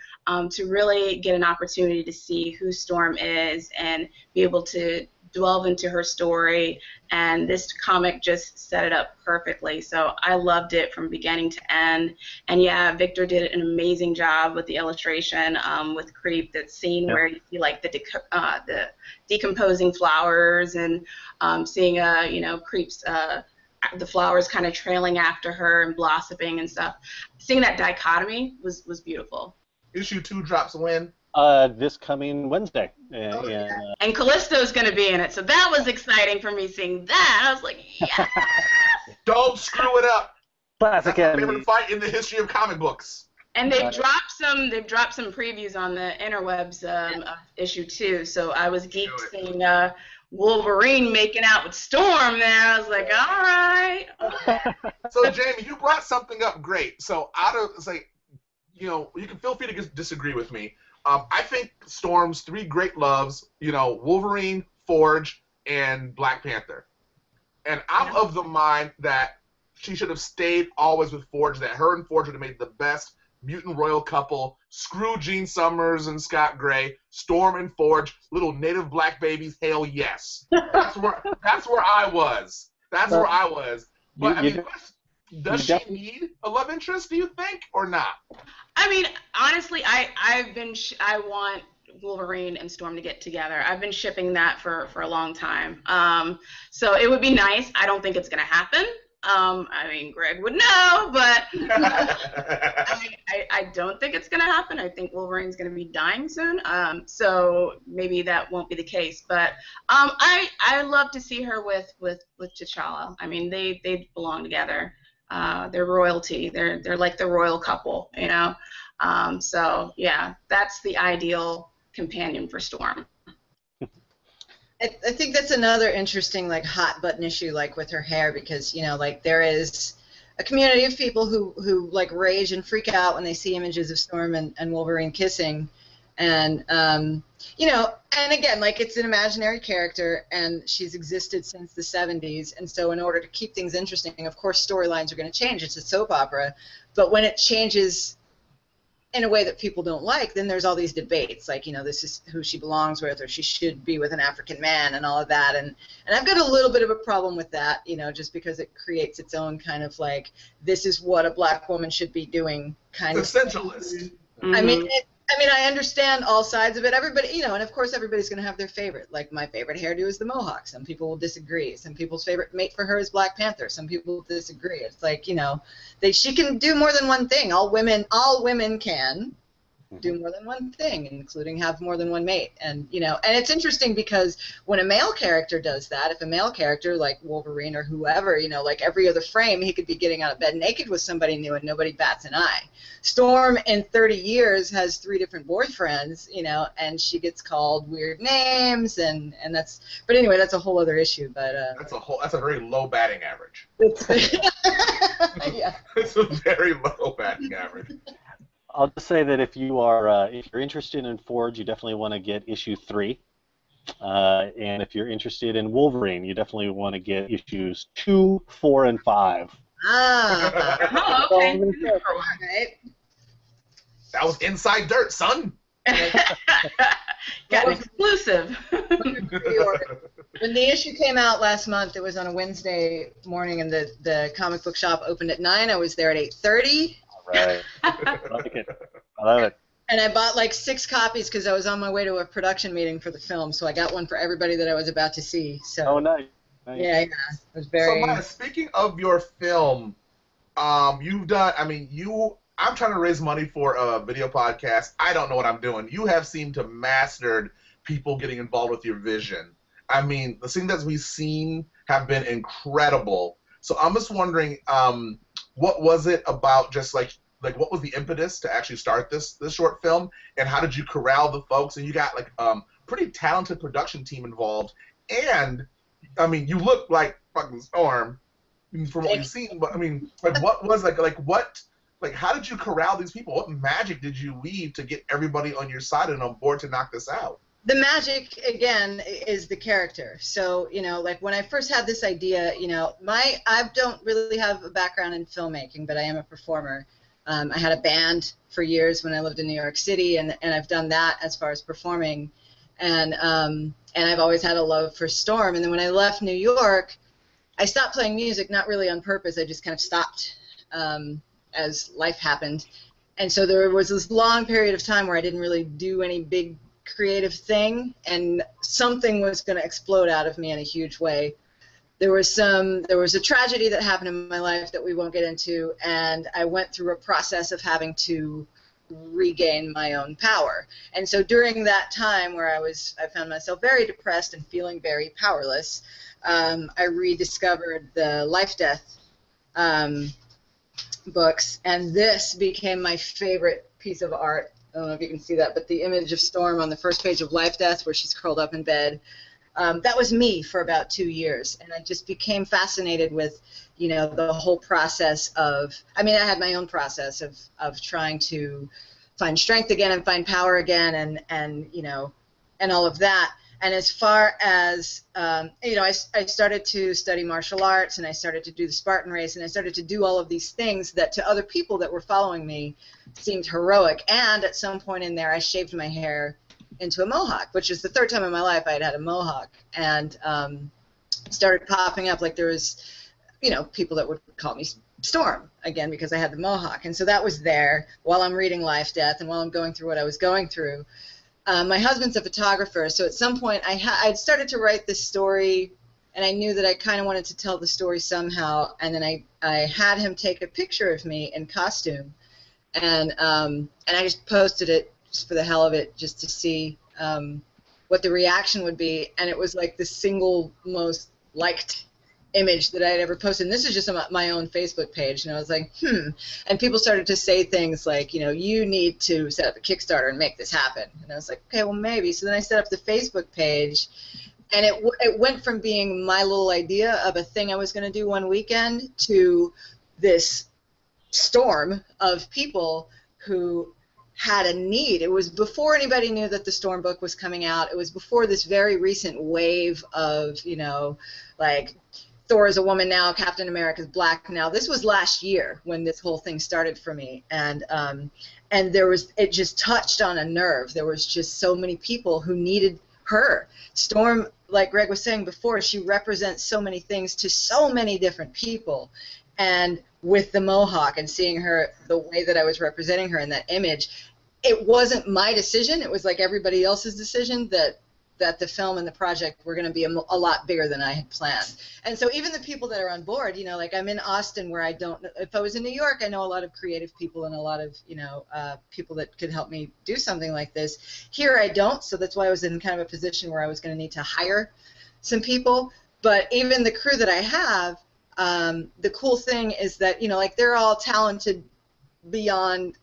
to really get an opportunity to see who Storm is and be able to delve into her story, and this comic just set it up perfectly. So I loved it from beginning to end. And yeah, Victor did an amazing job with the illustration with Creep. That scene where you see like the decomposing flowers and seeing Creep's the flowers kind of trailing after her and blossoming and stuff. Seeing that dichotomy was beautiful. Issue 2 drops when? This coming Wednesday. And Callisto's going to be in it, so that was exciting for me seeing that. I was like, yeah! Don't screw it up! Classic That's my enemy. favorite fight in the history of comic books. And they've dropped some previews on the interwebs of issue 2. So I was geeked seeing Wolverine making out with Storm there. I was like, all right. So Jamie, you brought something up great. So it's like, you can feel free to disagree with me. I think Storm's 3 great loves, Wolverine, Forge, and Black Panther. And I'm of the mind that she should have stayed always with Forge, that her and Forge would have made the best mutant royal couple. Screw Gene Summers and Scott Gray. Storm and Forge, little native black babies, hell yes. That's where I was. That's where I was. But does she need a love interest, do you think, or not? I mean, honestly, I want Wolverine and Storm to get together. I've been shipping that for a long time. So it would be nice. I don't think it's going to happen. I mean, Greg would know, but I don't think it's going to happen. I think Wolverine's going to be dying soon. So maybe that won't be the case. But I love to see her with T'Challa. I mean, they belong together. They're royalty. They're like the royal couple, So yeah, that's the ideal companion for Storm. I think that's another interesting, hot button issue, with her hair, because, there is a community of people who rage and freak out when they see images of Storm and Wolverine kissing. And, and again, it's an imaginary character, and she's existed since the 70s. And so in order to keep things interesting, of course, storylines are going to change. It's a soap opera. But when it changes in a way that people don't like, then there's all these debates, this is who she belongs with, or she should be with an African man, and all of that. And I've got a little bit of a problem with that, just because it creates its own kind of this is what a black woman should be doing kind of essentialist. Mm-hmm. I mean, I understand all sides of it. Everybody, and of course everybody's going to have their favorite. My favorite hairdo is the mohawk. Some people will disagree. Some people's favorite mate for her is Black Panther. Some people will disagree. It's she can do more than one thing. All women can do more than one thing, including have more than one mate. And and it's interesting because when a male character does that, if a male character like Wolverine or whoever, every other frame, he could be getting out of bed naked with somebody new and nobody bats an eye. Storm in 30 years has 3 different boyfriends, and she gets called weird names, and that's. But anyway, that's a whole other issue. But that's a very low batting average. Yeah. It's a very low batting average. I'll just say that if you're interested in Forge, you definitely want to get issue 3, and if you're interested in Wolverine, you definitely want to get issues 2, 4, and 5. Ah, okay. That was inside dirt, son. Got exclusive. When the issue came out last month, it was on a Wednesday morning, and the comic book shop opened at 9. I was there at 8:30. Right. I like it. I love it. And I bought 6 copies because I was on my way to a production meeting for the film, so I got one for everybody that I was about to see. So. Oh, nice. Yeah, it was very. So, Maya, speaking of your film, you've done. I'm trying to raise money for a video podcast. I don't know what I'm doing. You have seemed to mastered people getting involved with your vision. The things that we've seen have been incredible. So I'm just wondering, what was it about just what was the impetus to actually start this short film, and how did you corral the folks? And you got pretty talented production team involved, and you look like fucking Storm from what we've seen. But what was how did you corral these people? What magic did you weave to get everybody on your side and on board to knock this out? The magic, again, is the character. So, when I first had this idea, I don't really have a background in filmmaking, but I am a performer. I had a band for years when I lived in New York City, and I've done that as far as performing. And I've always had a love for Storm. And then when I left New York, I stopped playing music, not really on purpose. I just kind of stopped as life happened. And so there was this long period of time where I didn't really do any big creative thing, and something was going to explode out of me in a huge way. There was a tragedy that happened in my life that we won't get into, and I went through a process of having to regain my own power. And so during that time where I found myself very depressed and feeling very powerless, I rediscovered the life-death books, and this became my favorite piece of art. I don't know if you can see that, but the image of Storm on the first page of Life Death, where she's curled up in bed, that was me for about 2 years, and I just became fascinated with, the whole process of, I had my own process of trying to find strength again and find power again, and all of that. And as far as, I started to study martial arts, and I started to do the Spartan race, and I started to do all of these things that to other people that were following me seemed heroic. And at some point in there, I shaved my hair into a mohawk, which is the third time in my life I had a mohawk. And started popping up, like there was, people that would call me Storm, again, because I had the mohawk. And so that was there while I'm reading Life, Death, and while I'm going through what I was going through. My husband's a photographer, so at some point I'd started to write this story, and I knew that I kind of wanted to tell the story somehow, and then I had him take a picture of me in costume, and I just posted it just for the hell of it, just to see what the reaction would be, and it was like the single most liked image that I had ever posted. And this is just on my own Facebook page, and I was like, and people started to say things like, you need to set up a Kickstarter and make this happen. And I was like, okay, well, maybe. So then I set up the Facebook page, and it went from being my little idea of a thing I was going to do one weekend to this storm of people who had a need. It was before anybody knew that the Storm book was coming out. It was before this very recent wave of, like, Thor is a woman now, Captain America's black now. This was last year when this whole thing started for me, and it just touched on a nerve. There was just so many people who needed her. Storm, like Greg was saying before, she represents so many things to so many different people, and with the mohawk and seeing her the way that I was representing her in that image, it wasn't my decision. It was like everybody else's decision that the film and the project were going to be a lot bigger than I had planned. And so even the people that are on board, like I'm in Austin, where I don't, if I was in New York, I know a lot of creative people and a lot of, people that could help me do something like this. Here I don't, so that's why I was in kind of a position where I was going to need to hire some people. But even the crew that I have, the cool thing is that, like they're all talented beyond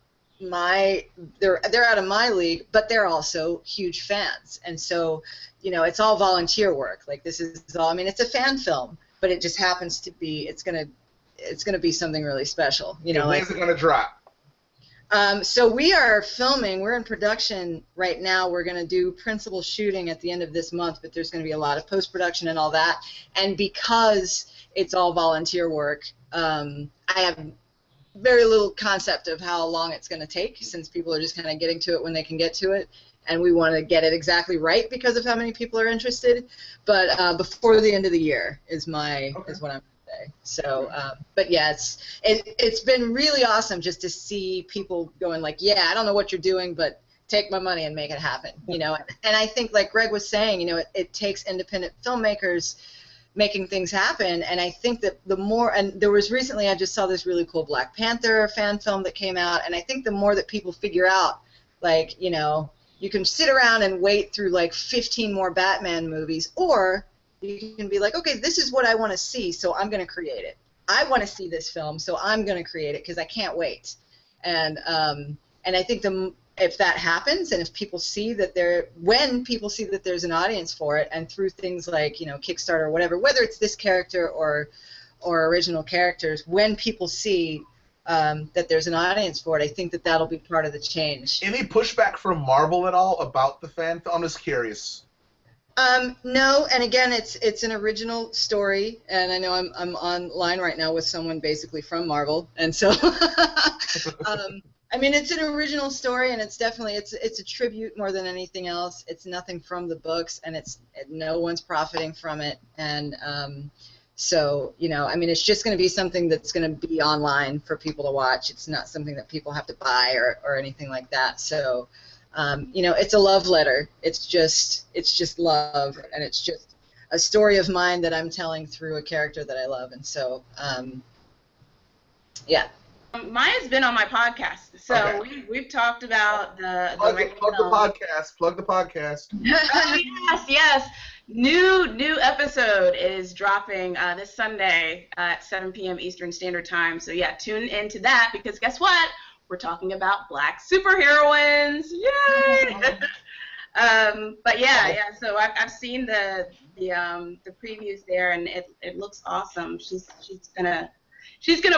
they're out of my league, but they're also huge fans, and so it's all volunteer work. Like this is all, it's a fan film, but it just happens to be it's gonna be something really special. When's it gonna drop? So we're in production right now. We're gonna do principal shooting at the end of this month, but there's gonna be a lot of post-production and all that, and because it's all volunteer work, I have very little concept of how long it's going to take, since people are just kind of getting to it when they can get to it, and we want to get it exactly right because of how many people are interested. But before the end of the year is what I'm going to say. So, but yeah, it's been really awesome just to see people going like, yeah, I don't know what you're doing, but take my money and make it happen. And I think, like Greg was saying, it takes independent filmmakers making things happen, and I think that the more, and there was recently, I just saw this really cool Black Panther fan film that came out, and I think the more that people figure out, like, you can sit around and wait through like 15 more Batman movies, or you can be like, okay, this is what I want to see, so I'm going to create it. I want to see this film, so I'm going to create it because I can't wait. And I think if that happens, and if people see that when people see that there's an audience for it, and through things like, Kickstarter or whatever, whether it's this character or original characters, when people see that there's an audience for it, I think that that'll be part of the change. Any pushback from Marvel at all about the fan film? I'm just curious. No, and again, it's an original story, and I know I'm online right now with someone basically from Marvel, and so it's an original story, and it's definitely it's a tribute more than anything else. It's nothing from the books, and no one's profiting from it, and so it's just going to be something that's going to be online for people to watch. It's not something that people have to buy or anything like that. So it's a love letter. It's just love, and it's just a story of mine that I'm telling through a character that I love, and so yeah. Maya's been on my podcast, so okay. we've talked about the plug the podcast. Oh, yes. New episode is dropping this Sunday at 7 p.m. Eastern Standard Time. So yeah, tune into that because guess what? We're talking about Black superheroines. Yay! But yeah. So I've seen the previews there, and it looks awesome. She's gonna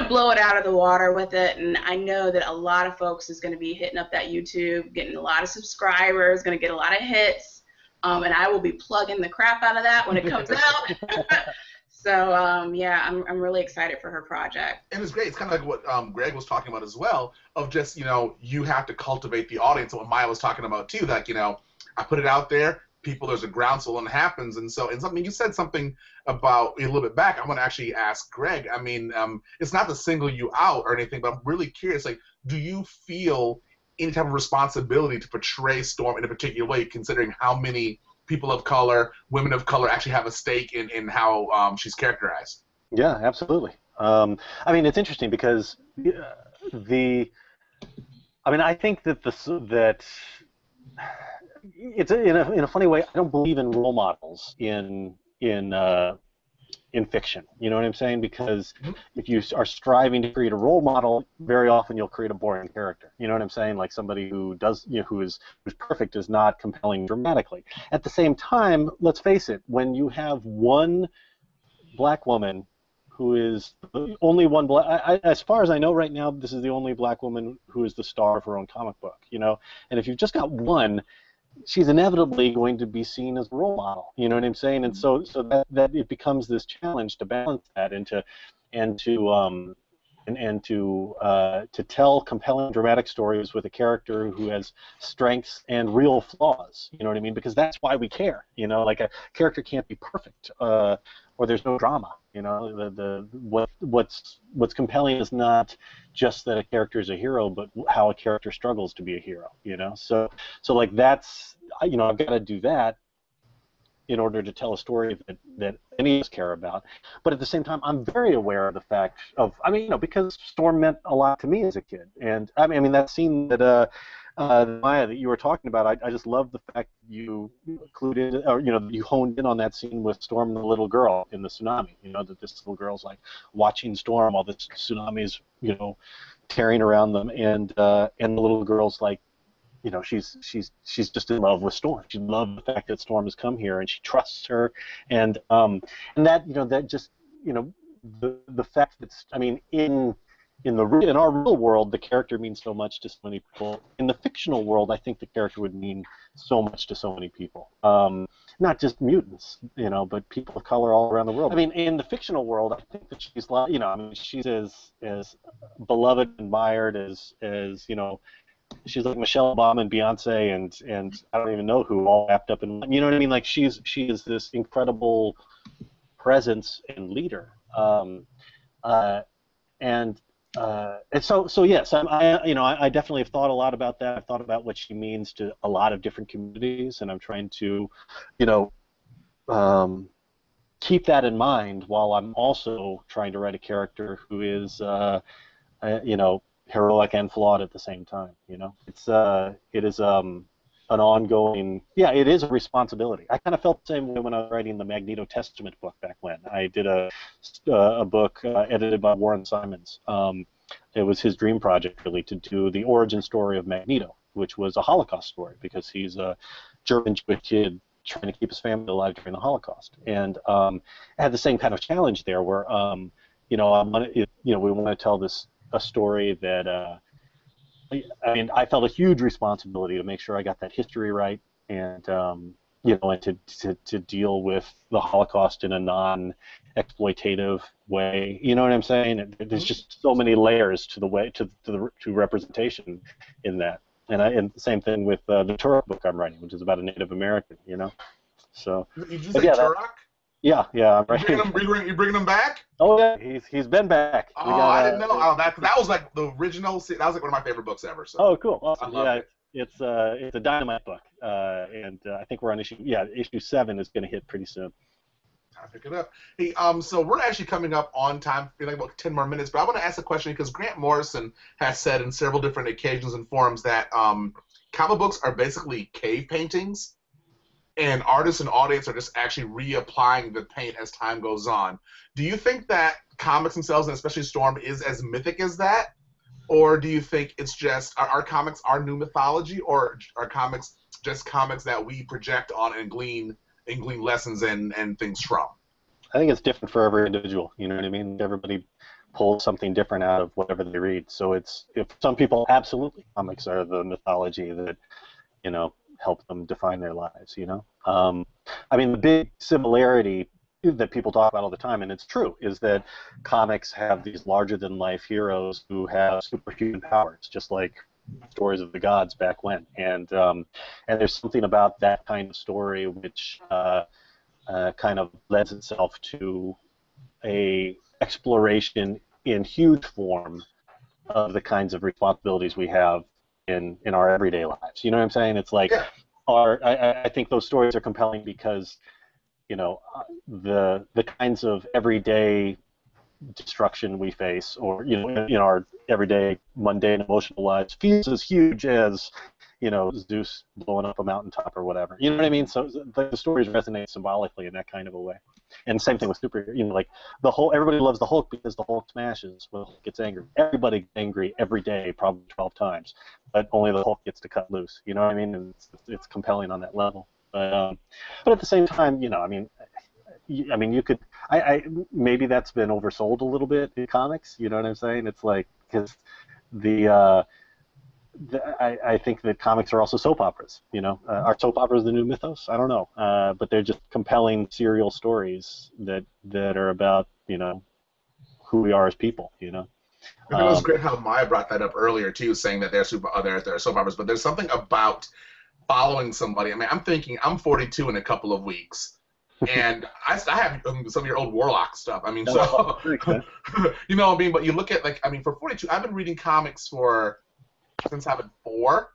blow it out of the water with it, and I know that a lot of folks is gonna be hitting up that YouTube, getting a lot of subscribers, gonna get a lot of hits, and I will be plugging the crap out of that when it comes out. So yeah, I'm really excited for her project. And it's great. It's kind of like what Greg was talking about as well, of just, you have to cultivate the audience. And what Maya was talking about too, that, I put it out there, there's a groundswell and it happens. And something you said something about a little bit back, I want to actually ask Greg. I mean, it's not to single you out or anything, but I'm really curious, like, do you feel any type of responsibility to portray Storm in a particular way, considering how many people of color, women of color actually have a stake in how she's characterized? Yeah, absolutely. I mean, it's interesting because I think that it's in a funny way. I don't believe in role models in fiction. You know what I'm saying? Because if you are striving to create a role model, very often you'll create a boring character. You know what I'm saying? Like somebody who does, who's perfect is not compelling dramatically. At the same time, let's face it, when you have one black woman who is the only one black, as far as I know right now, this is the only black woman who is the star of her own comic book. And if you've just got one, she's inevitably going to be seen as a role model. You know what I'm saying? And so that it becomes this challenge to balance that and to tell compelling dramatic stories with a character who has strengths and real flaws. You know what I mean? Because that's why we care. Like a character can't be perfect, or there's no drama. What's compelling is not just that a character is a hero, but how a character struggles to be a hero. So like that's I've got to do that in order to tell a story that any of us care about. But at the same time, I'm very aware of the fact of, because Storm meant a lot to me as a kid. And I mean that scene that Maya, that you were talking about, I just love the fact you included, or you honed in on that scene with Storm and the little girl in the tsunami. That this little girl's like watching Storm while this tsunami is tearing around them, and the little girl's like, she's just in love with Storm. She loves the fact that Storm has come here, and she trusts her, and that that just the fact that in our real world, the character means so much to so many people. In the fictional world, I think the character would mean so much to so many people. Not just mutants, but people of color all around the world. I mean, in the fictional world, I think that she's like, she's as beloved and admired as she's like Michelle Obama and Beyonce and I don't even know who, all wrapped up in, you know what I mean? Like she is this incredible presence and leader. And so yes, I definitely have thought a lot about that. I've thought about what she means to a lot of different communities, and I'm trying to, keep that in mind while I'm also trying to write a character who is, heroic and flawed at the same time. It is an ongoing, it is a responsibility. I kind of felt the same way when I was writing the Magneto Testament book back when. I did a book edited by Warren Simons. It was his dream project, really, to do the origin story of Magneto, which was a Holocaust story, because he's a German Jewish kid trying to keep his family alive during the Holocaust. And I had the same kind of challenge there, where we want to tell a story that I felt a huge responsibility to make sure I got that history right, and and to deal with the Holocaust in a non-exploitative way. You know what I'm saying? There's just so many layers to the way to representation in that. And the same thing with the Turok book I'm writing, which is about a Native American. So. You just say Turok? Yeah, I'm right. You bringing him back? Oh yeah, he's been back. Oh, I didn't know. Oh, that was like the original. That was like one of my favorite books ever. So. Oh, cool. Awesome. I love it. It's a dynamite book, and I think we're on issue 7 is going to hit pretty soon. I pick it up. Hey, so we're actually coming up on time, like about 10 more minutes. But I want to ask a question, because Grant Morrison has said in several different occasions and forums that comic books are basically cave paintings. and artists and audience are just actually reapplying the paint as time goes on. Do you think that comics themselves, and especially Storm, is as mythic as that? Or do you think it's just, are comics our new mythology, or are comics just comics that we project on and glean lessons and things from? I think it's different for every individual, you know what I mean? Everybody pulls something different out of whatever they read. So it's, if some people, absolutely, comics are the mythology that, you know, help them define their lives, you know? I mean, the big similarity that people talk about all the time, and it's true, is that comics have these larger-than-life heroes who have superhuman powers, just like stories of the gods back when. And there's something about that kind of story which kind of lends itself to a exploration in huge form of the kinds of responsibilities we have in our everyday lives. You know what I'm saying? It's like, I think those stories are compelling because, you know, the kinds of everyday destruction we face, or, you know, in our everyday mundane emotional lives, feels as huge as, you know, Zeus blowing up a mountaintop or whatever. You know what I mean? So the stories resonate symbolically in that kind of a way. And same thing with superheroes. You know, like the whole, everybody loves the Hulk because the Hulk smashes when the Hulk gets angry. Everybody gets angry every day, probably 12 times, but only the Hulk gets to cut loose. You know what I mean? And it's compelling on that level. But at the same time, you know, I mean, you could, maybe that's been oversold a little bit in comics. You know what I'm saying? It's like, because I think that comics are also soap operas. You know, are soap operas the new mythos? I don't know, but they're just compelling serial stories that are about, you know, who we are as people. You know. I think it was great how Maya brought that up earlier too, saying that they're soap operas, but there's something about following somebody. I mean, I'm thinking I'm 42 in a couple of weeks. And I have some of your old Warlock stuff. I mean, so you know what I mean. But you look at, like, I mean, for 42, I've been reading comics since I've been 4.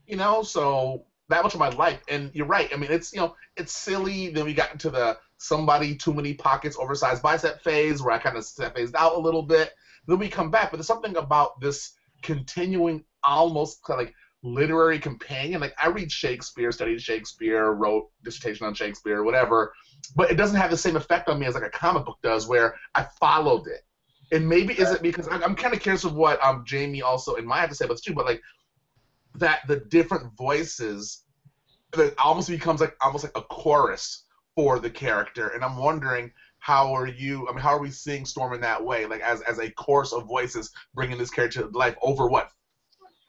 You know, so that much of my life. And you're right. I mean, it's, you know, it's silly. Then we got into the somebody too many pockets, oversized bicep phase, where I kind of phased out a little bit. Then we come back, but there's something about this continuing, almost kind of like literary companion. Like, I read Shakespeare, studied Shakespeare, wrote dissertation on Shakespeare, whatever, but it doesn't have the same effect on me as like a comic book does, where I followed it. And maybe is it because I'm kind of curious of what Jamie also and Maya have to say about this too, but like that the different voices, that almost becomes like almost like a chorus for the character. And I'm wondering, how are we seeing Storm in that way, like as a chorus of voices bringing this character to life over what,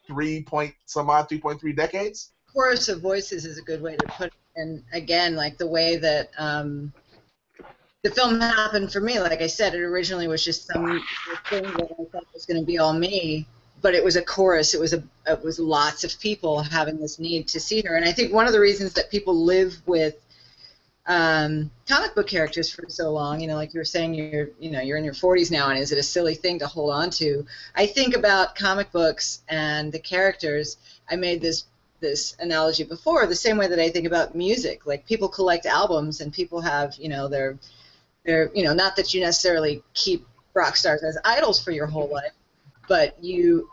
3.3 decades? Chorus of voices is a good way to put it. And again, like the way that the film happened for me, like I said, it originally was just some thing that I thought was going to be all me, but it was a chorus. It was lots of people having this need to see her. And I think one of the reasons that people live with comic book characters for so long, you know, like you were saying, you're in your 40s now, and is it a silly thing to hold on to? I think about comic books and the characters. I made this analogy before, the same way that I think about music. Like, people collect albums, and people have, you know, they're you know, not that you necessarily keep rock stars as idols for your whole life, but you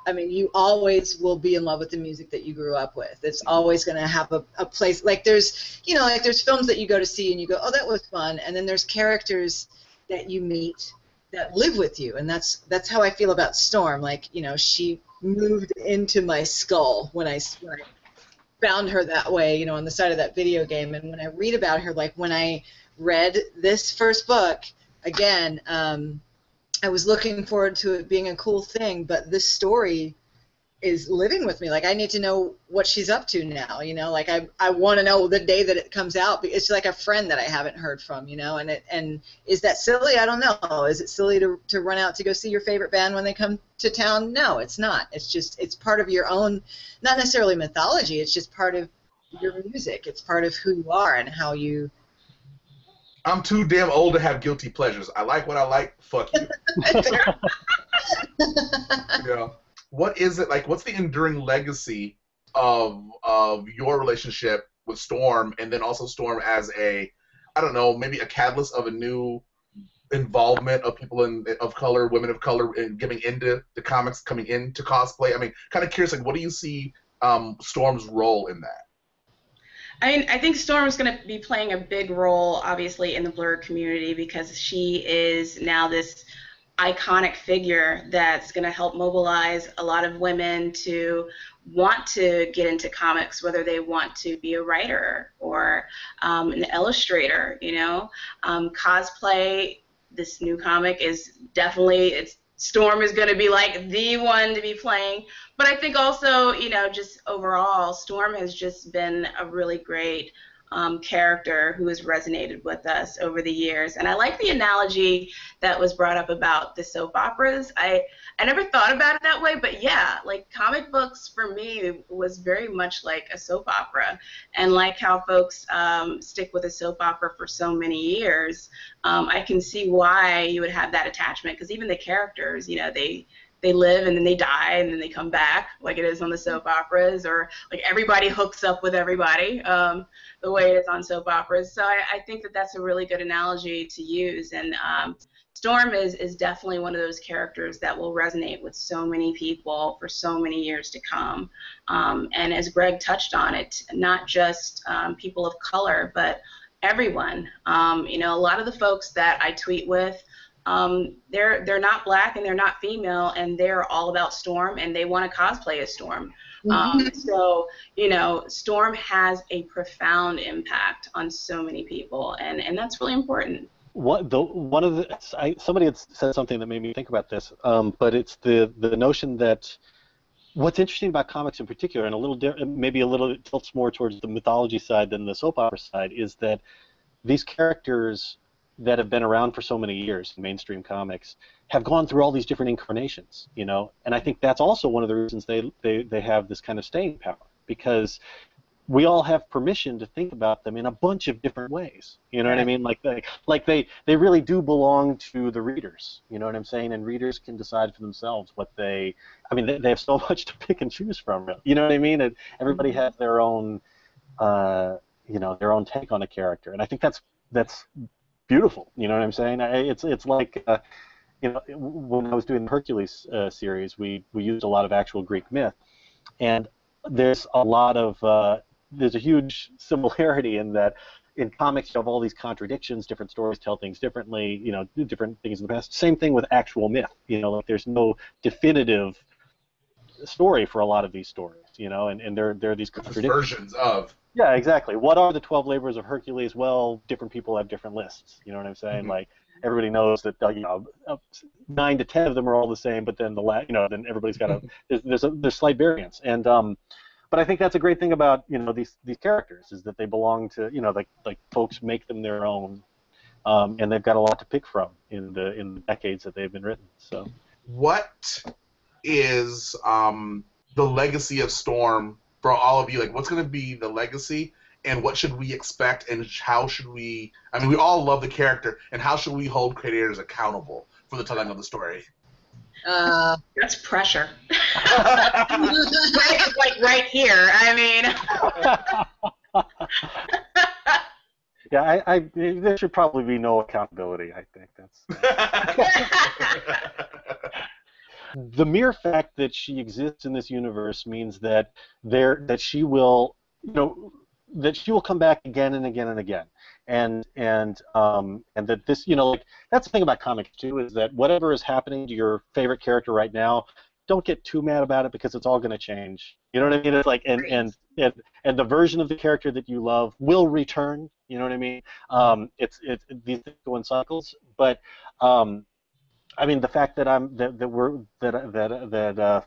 always will be in love with the music that you grew up with. It's always going to have a place. Like, there's, you know, like there's films that you go to see and you go, oh, that was fun, and then there's characters that you meet that live with you, and that's how I feel about Storm. Like, you know, she moved into my skull when I found her that way, you know, on the side of that video game. And when I read about her, like when I read this first book, again, I was looking forward to it being a cool thing, but this story is living with me. Like, I need to know what she's up to now, you know? Like, I want to know the day that it comes out. It's like a friend that I haven't heard from, you know? And is that silly? I don't know. Is it silly to run out to go see your favorite band when they come to town? No, it's not. It's just, it's part of your own, not necessarily mythology, it's just part of your music. It's part of who you are and how you... I'm too damn old to have guilty pleasures. I like what I like. Fuck you. You know, what is it like? What's the enduring legacy of your relationship with Storm, and then also Storm as a, I don't know, maybe a catalyst of a new involvement of people of color, women of color, in getting into the comics, coming into cosplay? I mean, kind of curious. Like, what do you see Storm's role in that? I mean, I think Storm is going to be playing a big role, obviously, in the blurred community because she is now this iconic figure that's going to help mobilize a lot of women to want to get into comics, whether they want to be a writer or an illustrator. Cosplay. This new comic is definitely Storm is going to be like the one to be playing. But I think also, just overall, Storm has just been a really great character who has resonated with us over the years. And I like the analogy that was brought up about the soap operas. I never thought about it that way, but yeah, like comic books for me was very much like a soap opera. And like how folks stick with a soap opera for so many years, I can see why you would have that attachment, because even the characters, they live and then they die and then they come back, like it is on the soap operas, or like everybody hooks up with everybody, the way it is on soap operas. So I think that that's a really good analogy to use. And Storm is definitely one of those characters that will resonate with so many people for so many years to come. And as Greg touched on it, not just people of color, but everyone. A lot of the folks that I tweet with, they're not black and they're not female, and they're all about Storm and they want to cosplay as Storm. So Storm has a profound impact on so many people, and that's really important. Somebody had said something that made me think about this, but it's the notion that what's interesting about comics in particular, and maybe a little tilts more towards the mythology side than the soap opera side, is that these characters that have been around for so many years in mainstream comics have gone through all these different incarnations, and I think that's also one of the reasons they have this kind of staying power, because we all have permission to think about them in a bunch of different ways. You know what I mean? Like they really do belong to the readers. You know what I'm saying? And readers can decide for themselves they have so much to pick and choose from. You know what I mean? And everybody has their own, their own take on a character, and I think that's beautiful. You know what I'm saying? It's like, when I was doing the Hercules series, we used a lot of actual Greek myth, and there's a huge similarity in that in comics you have all these contradictions, different stories tell things differently, different things in the past. Same thing with actual myth. Like there's no definitive story for a lot of these stories, and there are these contradictions. Versions of. Yeah, exactly. What are the 12 labors of Hercules? Well, different people have different lists. You know what I'm saying? Like everybody knows that 9 to 10 of them are all the same, but then then everybody's got there's slight variance. And but I think that's a great thing about these characters, is that they belong to like folks make them their own, and they've got a lot to pick from in the decades that they've been written. So what is the legacy of Storm for all of you? Like, what's going to be the legacy, and what should we expect, and how should we? I mean, we all love the character, and how should we hold creators accountable for the telling of the story? That's pressure. like right here. I mean. Yeah, there should probably be no accountability. I think that's. The mere fact that she exists in this universe means that she will come back again and again and again, and that this that's the thing about comics too, is that whatever is happening to your favorite character right now, don't get too mad about it, because it's all going to change. You know what I mean? It's like and the version of the character that you love will return. You know what I mean? These things go in cycles, but. I mean, the fact that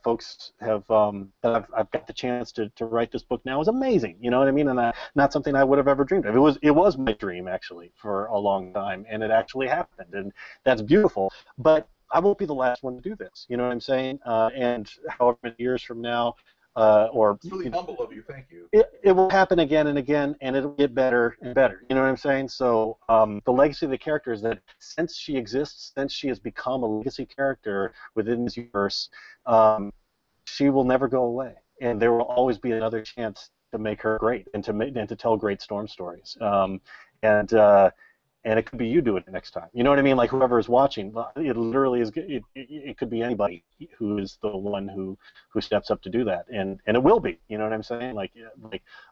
folks have that I've got the chance to write this book now is amazing. You know what I mean? And not something I would have ever dreamed of. It was my dream, actually, for a long time, and it actually happened, and that's beautiful. But I won't be the last one to do this. You know what I'm saying? And however many years from now, it's really humble of you. Thank you. It will happen again and again, and it'll get better and better. You know what I'm saying? So the legacy of the character is that since she exists, since she has become a legacy character within this universe, she will never go away, and there will always be another chance to make her great and to tell great Storm stories. And it could be you doing it next time. You know what I mean? Like whoever is watching, it literally is. It could be anybody who is the one who steps up to do that, and it will be. You know what I'm saying? Like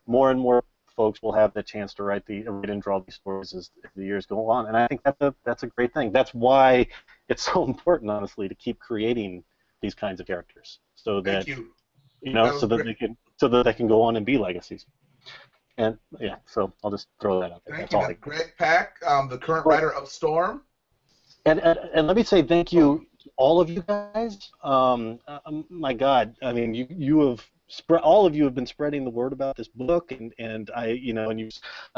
more and more folks will have the chance to write and draw these stories as the years go on, and I think that's a great thing. That's why it's so important, honestly, to keep creating these kinds of characters, so that so that they can go on and be legacies. And yeah, so I'll just throw that out there. Thank you. Greg Pak, the current writer of Storm. And let me say thank you to all of you guys. My God, I mean, you have all of you have been spreading the word about this book, and I've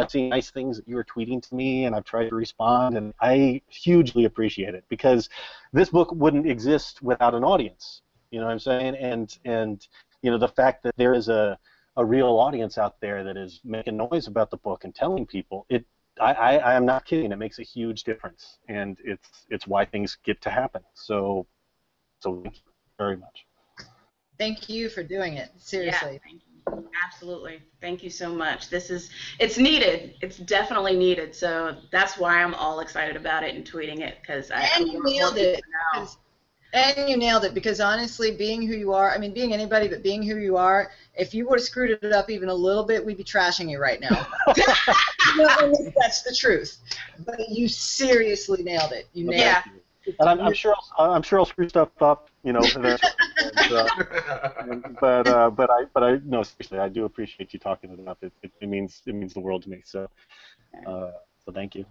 seen nice things that you were tweeting to me, and I've tried to respond, and I hugely appreciate it, because this book wouldn't exist without an audience. You know what I'm saying? And the fact that there is a real audience out there that is making noise about the book and telling people it. I am not kidding. It makes a huge difference, and it's why things get to happen. So thank you very much. Thank you for doing it. Seriously. Yeah, thank you. Absolutely. Thank you so much. It's needed. It's definitely needed. So that's why I'm all excited about it and tweeting it, because you nailed it. And you nailed it, because honestly, being who you are, I mean, being anybody, but being who you are, if you would have screwed it up even a little bit, we'd be trashing you right now. That's the truth. But you seriously nailed it. You nailed it. And I'm sure I'll screw stuff up, eventually. But I no, seriously, I do appreciate you talking it up. It means the world to me. So thank you.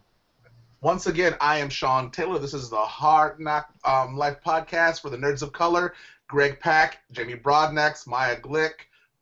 Once again, I am Shawn Taylor. This is the Hard N.O.C. Life podcast for the Nerds of Color. Greg Pak, Jamie Broadnax, Maya Glick.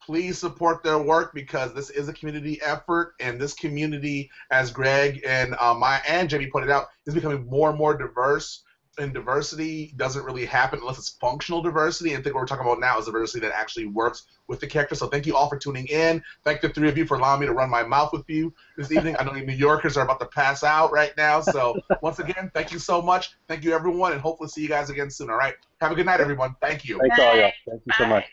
Please support their work, because this is a community effort, and this community, as Greg and Maya and Jamie pointed out, is becoming more and more diverse. And diversity doesn't really happen unless it's functional diversity. And I think what we're talking about now is diversity that actually works with the character. So thank you all for tuning in. Thank the three of you for allowing me to run my mouth with you this evening. I know New Yorkers are about to pass out right now. So once again, thank you so much. Thank you, everyone, and hopefully see you guys again soon. All right. Have a good night, everyone. Thank you. Thanks all, y'all. Thank you so much.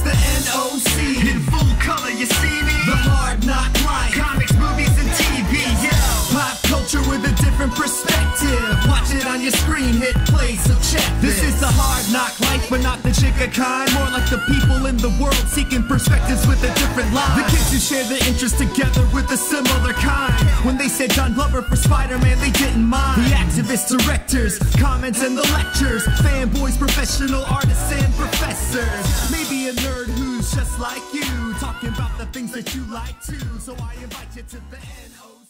NOC in full color, you see me? The Hard N.O.C. Life, comics, movies, and TV. Yeah, pop culture with a different perspective. Watch it on your screen, hit play, so check this. This is the Hard N.O.C. Life, but not the chica kind. More like the people in the world seeking perspectives with a different line. The kids who share the interest together with a similar kind. When they said John Glover for Spider-Man, they didn't mind. The activists, directors, comments, and the lectures. Fanboys, professional artists, and professors. Maybe a nerd who's just like you, talking about the things that you like too. So I invite you to the NOC.